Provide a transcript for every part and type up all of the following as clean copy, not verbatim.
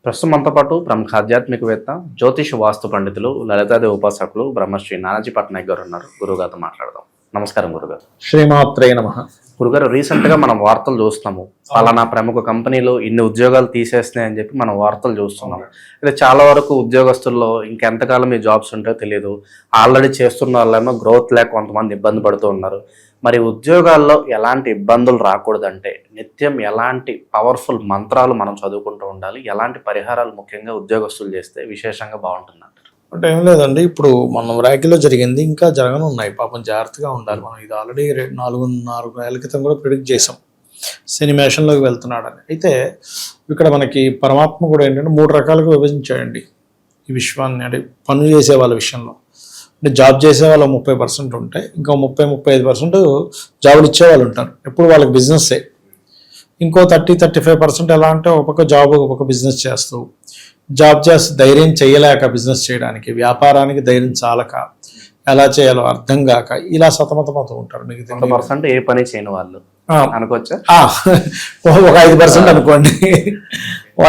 ప్రస్తుతం మనతో పాటు ప్రముఖ ఆధ్యాత్మికవేత్త, జ్యోతిష వాస్తు పండితులు, లలితాదేవి ఉపాసకులు బ్రహ్మశ్రీ నానాజీ పట్నాయక్ గారు ఉన్నారు. గురుగారితో మాట్లాడదాం. నమస్కారం గురుగారు. శ్రీమాత్రే నమః. గురుగారు, రీసెంట్గా మనం వార్తలు చూస్తున్నాము. పలానా ప్రముఖ కంపెనీలు ఇన్ని ఉద్యోగాలు తీసేస్తున్నాయని చెప్పి మనం వార్తలు చూస్తున్నాము. అయితే చాలా వరకు ఉద్యోగస్తుల్లో ఇంకెంతకాలం ఈ జాబ్స్ ఉంటాయో తెలియదు. ఆల్రెడీ చేస్తున్న వాళ్ళేమో గ్రోత్ లేక కొంతమంది ఇబ్బంది పడుతూ ఉన్నారు. మరి ఉద్యోగాల్లో ఎలాంటి ఇబ్బందులు రాకూడదంటే నిత్యం ఎలాంటి పవర్ఫుల్ మంత్రాలు మనం చదువుకుంటూ ఉండాలి? ఎలాంటి పరిహారాలు ముఖ్యంగా ఉద్యోగస్తులు చేస్తే విశేషంగా బాగుంటుంది అంటారు? అంటే ఏం లేదండి, ఇప్పుడు మనం ర్యాకిలో జరిగింది, ఇంకా జరగనున్నాయి. పాపం జాగ్రత్తగా ఉండాలి. మనం ఇది ఆల్రెడీ 4 ఏళ్ల క్రితం కూడా ప్రిడిక్ట్ చేసాం శని మేషంలోకి వెళ్తున్నాడని. అయితే ఇక్కడ మనకి పరమాత్మ కూడా ఏంటంటే 3 రకాలుగా విభజించాడండి ఈ విశ్వాన్ని. అంటే పనులు చేసే వాళ్ళ విషయంలో, అంటే జాబ్ చేసే వాళ్ళు 30% ఉంటాయి, ఇంకా 30-35% జాబులు ఇచ్చేవాళ్ళు ఉంటారు. ఎప్పుడు వాళ్ళకి బిజినెస్సే. ఇంకో 30-35% ఎలా అంటే ఒక పక్క జాబ్, ఒక పక్క బిజినెస్ చేస్తూ, జాబ్ చేస్తూ ధైర్యం చేయలేక బిజినెస్ చేయడానికి, వ్యాపారానికి ధైర్యం చాలక, ఎలా చేయాలో అర్థం కాక ఇలా సతమతమవుతూ ఉంటారు. మీకు 100% ఏ పని చేయని వాళ్ళు అనుకోవచ్చా? ఒక 5% అనుకోండి,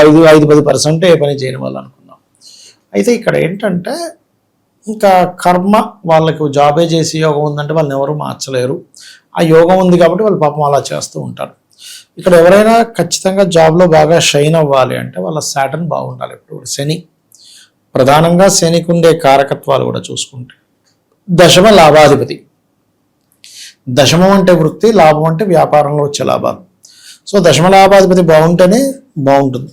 5-10% ఏ పని చేయని వాళ్ళు అనుకున్నాం. అయితే ఇక్కడ ఏంటంటే ఇంకా కర్మ, వాళ్ళకి జాబే చేసి యోగం ఉందంటే వాళ్ళని ఎవరు మార్చలేరు. ఆ యోగం ఉంది కాబట్టి వాళ్ళు పాపం అలా చేస్తూ ఉంటారు. ఇక్కడ ఎవరైనా ఖచ్చితంగా జాబ్లో బాగా షైన్ అవ్వాలి అంటే వాళ్ళ శాటర్న్ బాగుండాలి. ఇప్పుడు శని ప్రధానంగా, శనికి ఉండే కారకత్వాలు కూడా చూసుకుంటే దశమ లాభాధిపతి. దశమం అంటే వృత్తి, లాభం అంటే వ్యాపారంలో వచ్చే లాభాలు. సో దశమ లాభాధిపతి బాగుంటేనే బాగుంటుంది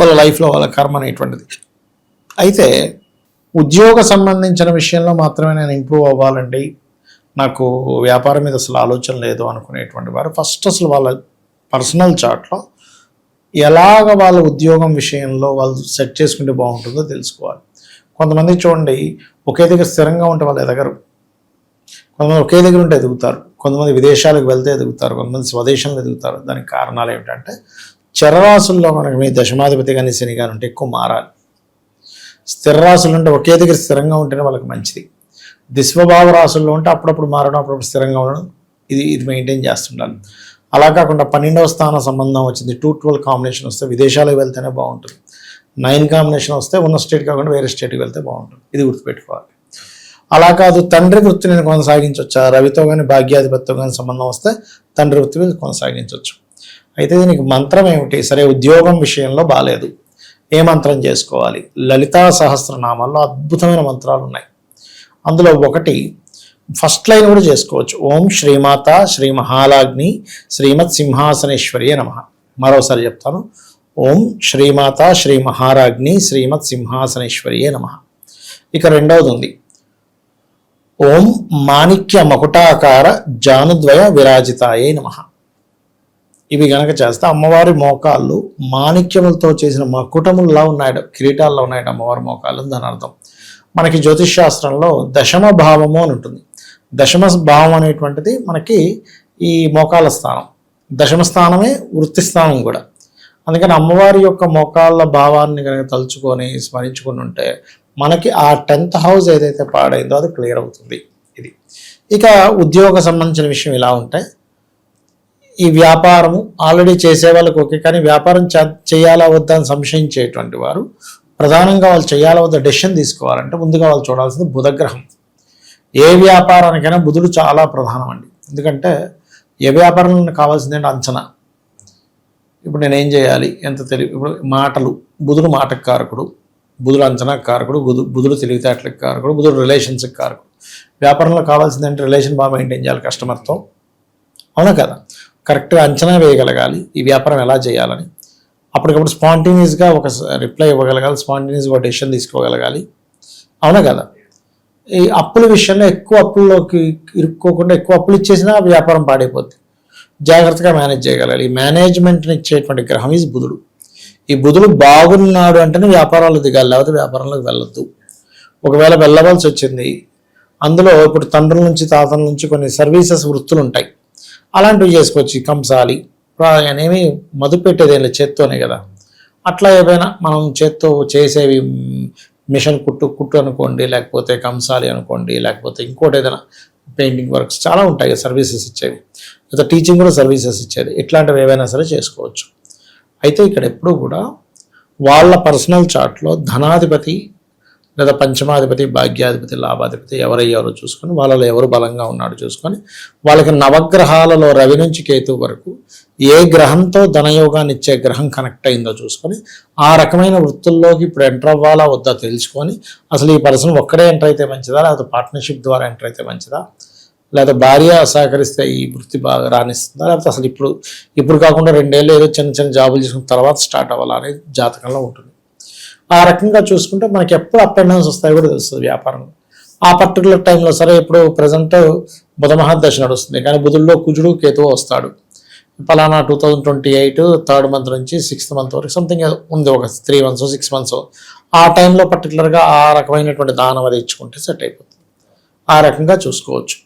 వాళ్ళ లైఫ్లో, వాళ్ళ కర్మ అనేటువంటిది. అయితే ఉద్యోగ సంబంధించిన విషయంలో మాత్రమే నేను ఇంప్రూవ్ అవ్వాలండి, నాకు వ్యాపారం మీద అసలు ఆలోచన లేదు అనుకునేటువంటి వారు ఫస్ట్ అసలు వాళ్ళ పర్సనల్ చార్ట్లో ఎలాగ వాళ్ళ ఉద్యోగం విషయంలో వాళ్ళు సెట్ చేసుకుంటే బాగుంటుందో తెలుసుకోవాలి. కొంతమంది చూడండి, ఒకే దగ్గర స్థిరంగా ఉంటే వాళ్ళు ఎదగరు. కొంతమంది ఒకే దగ్గర ఉంటే ఎదుగుతారు, కొంతమంది విదేశాలకు వెళ్తే ఎదుగుతారు, కొంతమంది స్వదేశంలో ఎదుగుతారు. దానికి కారణాలు ఏమిటంటే చరరాశుల్లో మనకి మీ దశమాధిపతి కానీ శని కానీ ఉంటే ఎక్కువ మారాలి. స్థిర రాశులు ఉంటే ఒకే దగ్గర స్థిరంగా ఉంటేనే వాళ్ళకి మంచిది. దిశ్వభావ రాశుల్లో ఉంటే అప్పుడప్పుడు మారడం, అప్పుడప్పుడు స్థిరంగా ఉండడం, ఇది మెయింటైన్ చేస్తుండాలి. అలా కాకుండా 12వ స్థాన సంబంధం వచ్చింది, 2-12 కాంబినేషన్ వస్తే విదేశాలకు వెళ్తేనే బాగుంటుంది. 9 కాంబినేషన్ వస్తే ఉన్న స్టేట్ కాకుండా వేరే స్టేట్కి వెళ్తే బాగుంటుంది. ఇది గుర్తుపెట్టుకోవాలి. అలా కాదు, తండ్రి వృత్తి నేను కొనసాగించవచ్చా, రవితో కానీ భాగ్యాధిపతితో కానీ సంబంధం వస్తే తండ్రి వృత్తి కొనసాగించవచ్చు. అయితే దీనికి మంత్రం ఏమిటి? సరే, ఉద్యోగం విషయంలో బాగాలేదు, ఏ మంత్రం చేసుకోవాలి? లలితా సహస్రనామాల్లో అద్భుతమైన మంత్రాలు ఉన్నాయి. అందులో ఒకటి ఫస్ట్ లైన్ కూడా చేసుకోవచ్చు. ఓం శ్రీమాత శ్రీ మహాలాగ్ని శ్రీమత్ సింహాసనేశ్వరియే నమః. మరోసారి చెప్తాను. ఓం శ్రీమాత శ్రీ మహారాజ్ని శ్రీమత్ సింహాసనేశ్వరియే నమః. ఇక రెండవది ఉంది, ఓం మాణిక్య మకుటాకార జానుద్వయ విరాజితాయే నమః. ఇవి గనక చేస్తే అమ్మవారి మోకాళ్ళు మాణిక్యములతో చేసిన మకుటముల్లా ఉన్నాయట, కిరీటాల్లో ఉన్నాయట అమ్మవారి మోకాళ్ళు. దాని అర్థం మనకి జ్యోతిష్ శాస్త్రంలో దశమ భావము అని ఉంటుంది. దశమ భావం అనేటువంటిది మనకి ఈ మోకాళ్ళ స్థానం, దశమ స్థానమే వృత్తి స్థానం కూడా. అందుకని అమ్మవారి యొక్క మోకాళ్ళ భావాన్ని కనుక తలుచుకొని స్మరించుకుని ఉంటే మనకి ఆ 10th హౌస్ ఏదైతే పాడైందో అది క్లియర్ అవుతుంది. ఇది ఇక ఉద్యోగ సంబంధించిన విషయం ఇలా ఉంటాయి. ఈ వ్యాపారము ఆల్రెడీ చేసే వాళ్ళకి ఓకే, కానీ వ్యాపారం చేయాలా వద్దా అని సంశయించేటువంటి వారు ప్రధానంగా వాళ్ళు చేయాలా వద్ద డెసిషన్ తీసుకోవాలంటే ముందుగా వాళ్ళు చూడాల్సింది బుధగ్రహం. ఏ వ్యాపారానికైనా బుధుడు చాలా ప్రధానం అండి. ఎందుకంటే ఏ వ్యాపారంలో కావాల్సిందంటే అంచనా. ఇప్పుడు నేనేం చేయాలి, ఎంత తెలివి. ఇప్పుడు మాటలు, బుధుడు మాటకు కారకుడు, బుధుడు అంచనా కారకుడు, బుధుడు తెలివితేటలకు కారకుడు, బుధుడు రిలేషన్స్కి కారకుడు. వ్యాపారంలో కావాల్సిందంటే రిలేషన్ బాగా మెయింటైన్ చేయాలి కస్టమర్తో, అవునా కదా? కరెక్ట్గా అంచనా వేయగలగాలి ఈ వ్యాపారం ఎలా చేయాలని. అప్పటికప్పుడు స్పాంటేనియస్గా ఒక రిప్లై ఇవ్వగలగాలి, స్పాంటేనియస్గా ఒక డెసిషన్ తీసుకోగలగాలి, అవునా కదా? ఈ అప్పుల విషయంలో ఎక్కువ అప్పుల్లోకి ఇరుక్కోకుండా, ఎక్కువ అప్పులు ఇచ్చేసినా వ్యాపారం పాడైపోద్ది. జాగ్రత్తగా మేనేజ్ చేయగలగాలి. ఈ మేనేజ్మెంట్ని ఇచ్చేటువంటి గ్రహం ఈజ్ బుధుడు. ఈ బుధుడు బాగున్నాడు అంటేనే వ్యాపారాలు దిగాలి, లేకపోతే వ్యాపారంలోకి వెళ్ళొద్దు. ఒకవేళ వెళ్ళవలసి వచ్చింది, అందులో ఇప్పుడు తండ్రుల నుంచి తాతల నుంచి కొన్ని సర్వీసెస్ వృత్తులు ఉంటాయి, అలాంటివి చేసుకోవచ్చు. కంసాలి అనేవి మధు పెట్టేది చేత్తోనే కదా. అట్లా ఏవైనా మనం చేత్తో చేసేవి, మిషన్ కుట్టు అనుకోండి, లేకపోతే కంసాలి అనుకోండి, లేకపోతే ఇంకోటి ఏదైనా పెయింటింగ్ వర్క్స్ చాలా ఉంటాయి సర్వీసెస్ ఇచ్చేవి, లేదా టీచింగ్ కూడా సర్వీసెస్ ఇచ్చేది. ఇట్లాంటివి ఏవైనా సరే చేసుకోవచ్చు. అయితే ఇక్కడ ఎప్పుడూ కూడా వాళ్ళ పర్సనల్ చార్ట్లో ధనాధిపతి లేదా పంచమాధిపతి, భాగ్యాధిపతి, లాభాధిపతి ఎవరయ్యారో చూసుకొని వాళ్ళలో ఎవరు బలంగా ఉన్నాడో చూసుకొని వాళ్ళకి నవగ్రహాలలో రవి నుంచి కేతు వరకు ఏ గ్రహంతో ధనయోగాన్ని ఇచ్చే గ్రహం కనెక్ట్ అయిందో చూసుకొని ఆ రకమైన వృత్తుల్లోకి ఇప్పుడు ఎంటర్ అవ్వాలా వద్దా తెలుసుకొని అసలు ఈ పర్సన్ ఒక్కడే ఎంటర్ అయితే మంచిదా, లేకపోతే పార్ట్నర్షిప్ ద్వారా ఎంటర్ అయితే మంచిదా, లేదా భార్య సహకరిస్తే ఈ వృత్తి బాగా రాణిస్తుందా, లేకపోతే అసలు ఇప్పుడు కాకుండా 2 ఏళ్ళు ఏదో చిన్న చిన్న జాబులు చేసుకున్న తర్వాత స్టార్ట్ అవ్వాలా అనేది జాతకంలో ఉంటుంది. ఆ రకంగా చూసుకుంటే మనకి ఎప్పుడు అప్ అండ్ డౌన్స్ వస్తాయో కూడా తెలుస్తుంది వ్యాపారంలో. ఆ పర్టికులర్ టైంలో సరే ఇప్పుడు ప్రజెంట్ బుధ మహాదశ నడుస్తుంది, కానీ బుధుల్లో కుజుడు కేతువు వస్తాడు. పలానా 2028 3rd మంత్ నుంచి 6th మంత్ వరకు సంథింగ్ ఉంది, ఒక 3 months 6 months. ఆ టైంలో పర్టికులర్గా ఆ రకమైనటువంటి దానం అది ఇచ్చుకుంటే సెట్ అయిపోతుంది. ఆ రకంగా చూసుకోవచ్చు.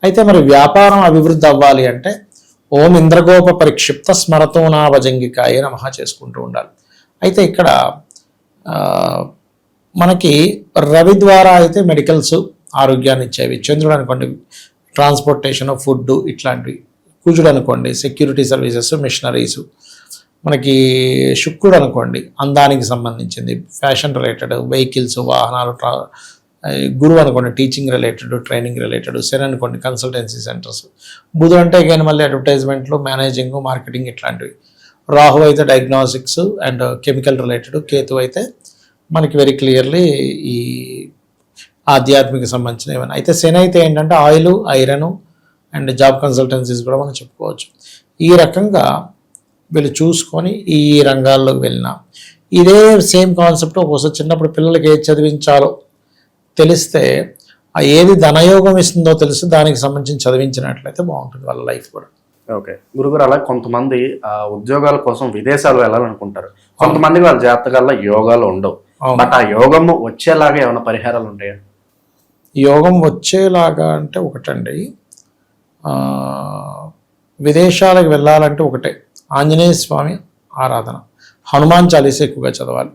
అయితే మరి వ్యాపారం అభివృద్ధి అవ్వాలి అంటే ఓం ఇంద్రగోప పరిక్షిప్త స్మరతోనా భజంగికాయ నమః చేసుకుంటూ ఉండాలి. అయితే ఇక్కడ మనకి రవి ద్వారా అయితే మెడికల్స్ ఆరోగ్యాన్ని ఇచ్చేవి, చంద్రుడు అనుకోండి ట్రాన్స్పోర్టేషన్, ఫుడ్ ఇట్లాంటివి, కుజుడు అనుకోండి సెక్యూరిటీ సర్వీసెస్, మిషనరీస్, మనకి శుక్రుడు అనుకోండి అందానికి సంబంధించింది, ఫ్యాషన్ రిలేటెడ్, వెహికల్స్, వాహనాలు, గురువు అనుకోండి టీచింగ్ రిలేటెడ్, ట్రైనింగ్ రిలేటెడ్, శని అనుకోండి కన్సల్టెన్సీ సెంటర్స్, బుధుడు అంటే అగైన్ మళ్ళీ అడ్వర్టైజ్మెంట్లు, మేనేజింగ్, మార్కెటింగ్ ఇట్లాంటివి, రాహు అయితే diagnostics and chemical related, Ketu అయితే మనకి వెరీ క్లియర్లీ ఈ ఆధ్యాత్మిక సంబంధించిన ఏమైనా. అయితే శని అయితే ఏంటంటే oil, iron and job consultancies కూడా మనం చెప్పుకోవచ్చు. ఈ రకంగా వీళ్ళు చూసుకొని ఈ రంగాల్లోకి వెళ్ళినా ఇదే సేమ్ కాన్సెప్ట్ ఒక్కోసారి చిన్నప్పుడు పిల్లలకి ఏది చదివించాలో తెలిస్తే ఆ ఏది ధనయోగం ఇస్తుందో తెలిసి దానికి సంబంధించి చదివించినట్లయితే బాగుంటుంది వాళ్ళ లైఫ్ కూడా. ఓకే గురుగారు, అలా కొంతమంది ఉద్యోగాల కోసం విదేశాలు వెళ్ళాలనుకుంటారు, కొంతమందికి వాళ్ళ జాతకాల్లో యోగాలు ఉండవు. బట్ ఆ యోగం వచ్చేలాగా ఏమైనా పరిహారాలు ఉంటాయా? యోగం వచ్చేలాగా అంటే ఒకటండి, విదేశాలకు వెళ్ళాలంటే ఒకటే ఆంజనేయ స్వామి ఆరాధన, హనుమాన్ చాలీస ఎక్కువగా చదవాలి.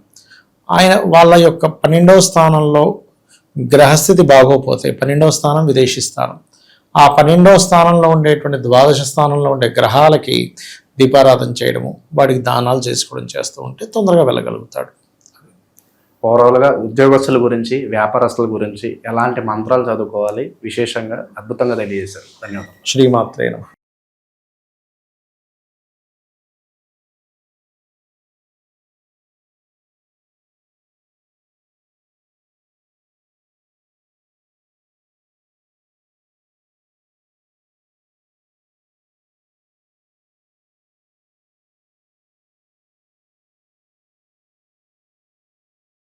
వాళ్ళ యొక్క 12వ స్థానంలో గ్రహస్థితి బాగోపోతే 12వ స్థానం విదేశీ స్థానం, ఆ 12వ స్థానంలో ఉండేటువంటి ద్వాదశ స్థానంలో ఉండే గ్రహాలకి దీపారాధన చేయడము, వాడికి దానాలు చేసుకోవడం చేస్తూ ఉంటే తొందరగా వెళ్ళగలుగుతాడు. ఓవరాల్గా ఉద్యోగస్తుల గురించి, వ్యాపారస్తుల గురించి ఎలాంటి మంత్రాలు చదువుకోవాలి విశేషంగా అద్భుతంగా తెలియజేశారు. ధన్యవాదాలు. శ్రీమాత్రే నమః.